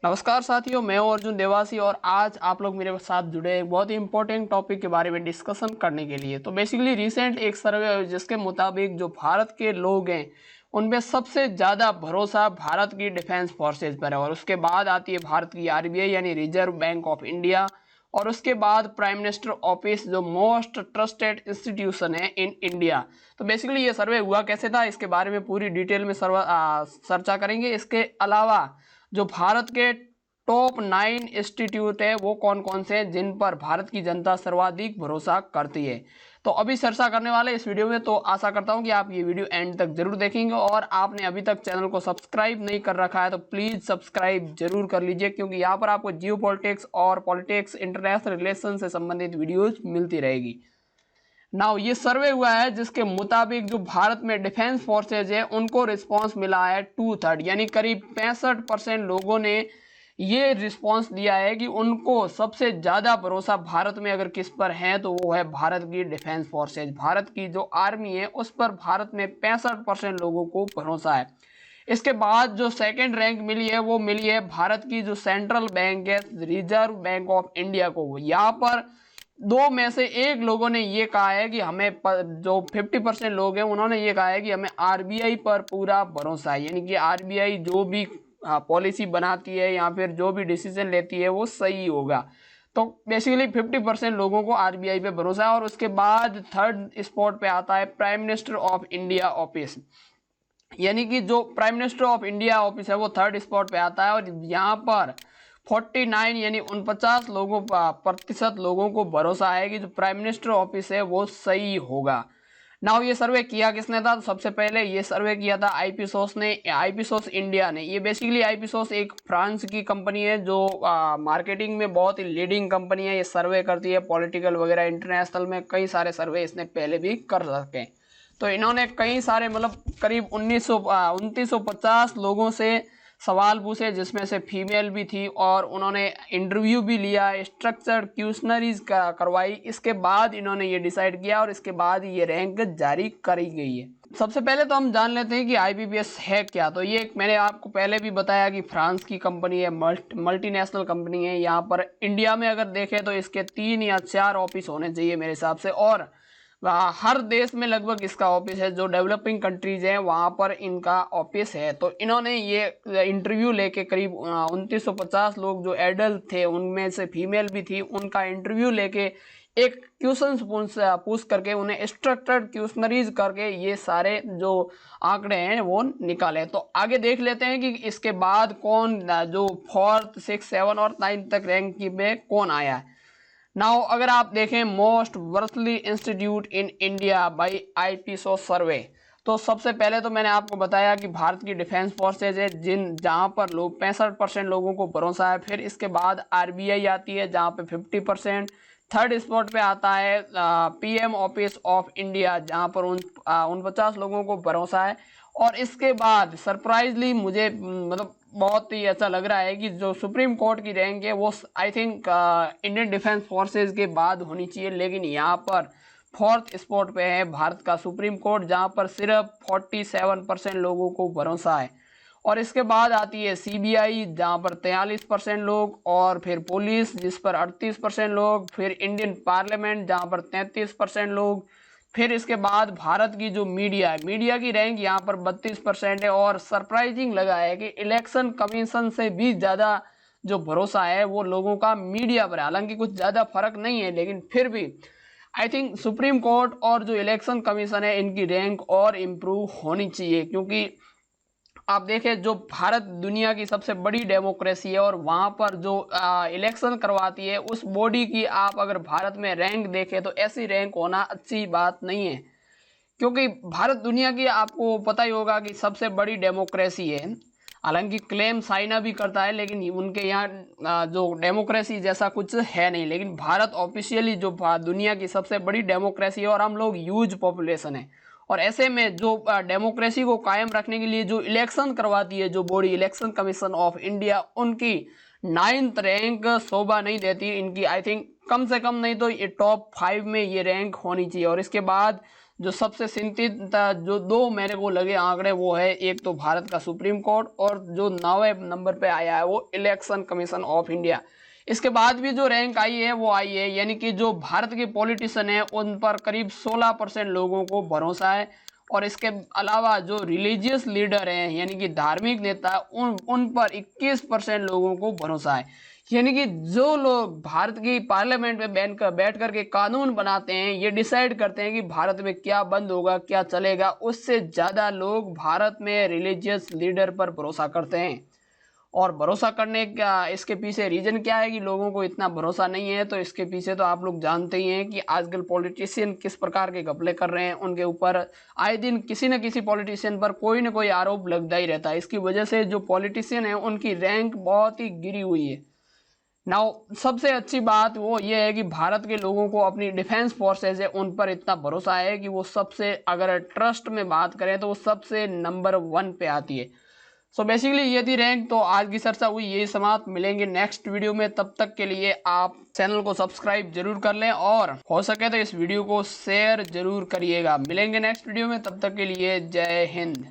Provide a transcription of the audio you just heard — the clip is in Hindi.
नमस्कार साथियों, मैं हूं अर्जुन देवासी और आज आप लोग मेरे साथ जुड़े एक बहुत ही इंपॉर्टेंट टॉपिक के बारे में डिस्कशन करने के लिए। तो बेसिकली रिसेंट एक सर्वे है जिसके मुताबिक जो भारत के लोग हैं उनमें सबसे ज़्यादा भरोसा भारत की डिफेंस फोर्सेज पर है और उसके बाद आती है भारत की आरबीआई यानी रिजर्व बैंक ऑफ इंडिया और उसके बाद प्राइम मिनिस्टर ऑफिस जो मोस्ट ट्रस्टेड इंस्टीट्यूशन है इन इंडिया। तो बेसिकली ये सर्वे हुआ कैसे था इसके बारे में पूरी डिटेल में चर्चा करेंगे। इसके अलावा जो भारत के टॉप 9 इंस्टीट्यूट है वो कौन कौन से हैं जिन पर भारत की जनता सर्वाधिक भरोसा करती है, तो अभी चर्चा करने वाले इस वीडियो में। तो आशा करता हूं कि आप ये वीडियो एंड तक जरूर देखेंगे और आपने अभी तक चैनल को सब्सक्राइब नहीं कर रखा है तो प्लीज़ सब्सक्राइब जरूर कर लीजिए, क्योंकि यहाँ पर आपको जियो पॉलिटिक्स और पॉलिटिक्स इंटरनेशनल रिलेशन से संबंधित वीडियोज मिलती रहेगी। नाउ ये सर्वे हुआ है जिसके मुताबिक जो भारत में डिफेंस फोर्सेज है उनको रिस्पांस मिला है 2/3 यानी करीब 65% लोगों ने ये रिस्पांस दिया है कि उनको सबसे ज़्यादा भरोसा भारत में अगर किस पर है तो वो है भारत की डिफेंस फोर्सेज। भारत की जो आर्मी है उस पर भारत में 65% लोगों को भरोसा है। इसके बाद जो सेकंड रैंक मिली है वो मिली है भारत की जो सेंट्रल बैंक है रिजर्व बैंक ऑफ इंडिया को। यहाँ पर दो में से एक लोगों ने ये कहा है कि हमें जो 50% लोग हैं उन्होंने ये कहा है कि हमें आरबीआई पर पूरा भरोसा है, यानी कि आरबीआई जो भी पॉलिसी बनाती है या फिर जो भी डिसीजन लेती है वो सही होगा। तो बेसिकली 50% लोगों को आरबीआई पे भरोसा है। और उसके बाद थर्ड स्पॉट पे आता है prime minister of India office, यानी कि जो prime minister of India office है वो थर्ड स्पॉट पे आता है और यहाँ पर 49 यानी 49 लोगों प्रतिशत लोगों को भरोसा है कि जो प्राइम मिनिस्टर ऑफिस है वो सही होगा। नाउ ये सर्वे किया किसने था? तो सबसे पहले ये सर्वे किया था आईपीसोस ने, आईपीसोस इंडिया ने। ये बेसिकली आईपीसोस एक फ्रांस की कंपनी है जो मार्केटिंग में बहुत ही लीडिंग कंपनी है। ये सर्वे करती है पॉलिटिकल वगैरह, इंटरनेशनल में कई सारे सर्वे इसने पहले भी कर रखे। तो इन्होंने कई सारे मतलब करीब 2950 लोगों से सवाल पूछे जिसमें से फीमेल भी थी और उन्होंने इंटरव्यू भी लिया, स्ट्रक्चर्ड क्वेश्चनरीज करवाई। इसके बाद इन्होंने ये डिसाइड किया और इसके बाद ये रैंक जारी करी गई है। सबसे पहले तो हम जान लेते हैं कि आईबीपीएस है क्या। तो ये मैंने आपको पहले भी बताया कि फ्रांस की कंपनी है, मल्टीनेशनल कंपनी है। यहाँ पर इंडिया में अगर देखें तो इसके 3 या 4 ऑफिस होने चाहिए मेरे हिसाब से, और हर देश में लगभग इसका ऑफिस है। जो डेवलपिंग कंट्रीज हैं वहाँ पर इनका ऑफिस है। तो इन्होंने ये इंटरव्यू लेके करीब 2950 लोग जो एडल्ट थे उनमें से फीमेल भी थी, उनका इंटरव्यू लेके एक क्वेश्चन पूछ करके उन्हें स्ट्रक्चर्ड क्वेश्चनरीज करके ये सारे जो आंकड़े हैं वो निकाले। तो आगे देख लेते हैं कि इसके बाद कौन जो 4th 6th 7 और 9 तक रैंक में कौन आया है। नाउ अगर आप देखें most worthy institute in India by Ipsos survey, तो सबसे पहले तो मैंने आपको बताया कि भारत की डिफेंस फोर्सेज है जहां पर लोग 65% लोगों को भरोसा है। फिर इसके बाद आरबीआई आती है जहां पे 50%। थर्ड स्पॉट पे आता है पीएम ऑफिस ऑफ इंडिया जहां पर 49 लोगों को भरोसा है। और इसके बाद सरप्राइजली मुझे मतलब बहुत ही अच्छा लग रहा है कि जो सुप्रीम कोर्ट की रैंक है वो I think Indian defence forces के बाद होनी चाहिए, लेकिन यहाँ पर 4th स्पॉट पे है भारत का सुप्रीम कोर्ट जहाँ पर सिर्फ 47% लोगों को भरोसा है। और इसके बाद आती है सीबीआई जहाँ पर 43% लोग, और फिर पुलिस जिस पर 38% लोग, फिर इंडियन पार्लियामेंट जहाँ पर 33% लोग, फिर इसके बाद भारत की जो मीडिया है, मीडिया की रैंक यहाँ पर 32% है। और सरप्राइजिंग लगा है कि इलेक्शन कमीशन से भी ज़्यादा जो भरोसा है वो लोगों का मीडिया पर है। हालांकि कुछ ज़्यादा फर्क नहीं है, लेकिन फिर भी आई थिंक सुप्रीम कोर्ट और जो इलेक्शन कमीशन है इनकी रैंक और इम्प्रूव होनी चाहिए, क्योंकि आप देखें जो भारत दुनिया की सबसे बड़ी डेमोक्रेसी है और वहाँ पर जो इलेक्शन करवाती है उस बॉडी की आप अगर भारत में रैंक देखें तो ऐसी रैंक होना अच्छी बात नहीं है, क्योंकि भारत दुनिया की आपको पता ही होगा कि सबसे बड़ी डेमोक्रेसी है। हालांकि क्लेम चाइना भी करता है, लेकिन उनके यहाँ जो डेमोक्रेसी जैसा कुछ है नहीं। लेकिन भारत ऑफिशियली जो दुनिया की सबसे बड़ी डेमोक्रेसी है और हम लोग ह्यूज पॉपुलेशन है। और ऐसे में जो डेमोक्रेसी को कायम रखने के लिए जो इलेक्शन करवाती है जो body election commission of India, उनकी 9th रैंक शोभा नहीं देती। इनकी आई थिंक कम से कम नहीं तो ये टॉप 5 में ये रैंक होनी चाहिए। और इसके बाद जो सबसे चिंतित जो दो मेरे को लगे आंकड़े वो है, एक तो भारत का सुप्रीम कोर्ट और जो 9वें नंबर पे आया है वो इलेक्शन कमीशन ऑफ इंडिया। इसके बाद भी जो रैंक आई है वो आई है, यानी कि जो भारत के पॉलिटिशियन है उन पर करीब 16% लोगों को भरोसा है। और इसके अलावा जो रिलीजियस लीडर हैं यानी कि धार्मिक नेता उन पर 21% लोगों को भरोसा है। यानी कि जो लोग भारत की पार्लियामेंट में बैठ करके कानून बनाते हैं, ये डिसाइड करते हैं कि भारत में क्या बंद होगा क्या चलेगा, उससे ज़्यादा लोग भारत में रिलीजियस लीडर पर भरोसा करते हैं। और भरोसा करने का इसके पीछे रीजन क्या है कि लोगों को इतना भरोसा नहीं है, तो इसके पीछे तो आप लोग जानते ही हैं कि आजकल पॉलिटिशियन किस प्रकार के घपले कर रहे हैं। उनके ऊपर आए दिन किसी न किसी पॉलिटिशियन पर कोई न कोई आरोप लगता ही रहता है। इसकी वजह से जो पॉलिटिशियन है उनकी रैंक बहुत ही गिरी हुई है। नाउ सबसे अच्छी बात वो ये है कि भारत के लोगों को अपनी डिफेंस फोर्सेज है उन पर इतना भरोसा है कि वो सबसे, अगर ट्रस्ट में बात करें तो वो सबसे नंबर 1 पे आती है। सो बेसिकली ये थी रैंक। तो आज की चर्चा हुई यही समाप्त, मिलेंगे नेक्स्ट वीडियो में। तब तक के लिए आप चैनल को सब्सक्राइब जरूर कर लें और हो सके तो इस वीडियो को शेयर जरूर करिएगा। मिलेंगे नेक्स्ट वीडियो में, तब तक के लिए जय हिंद।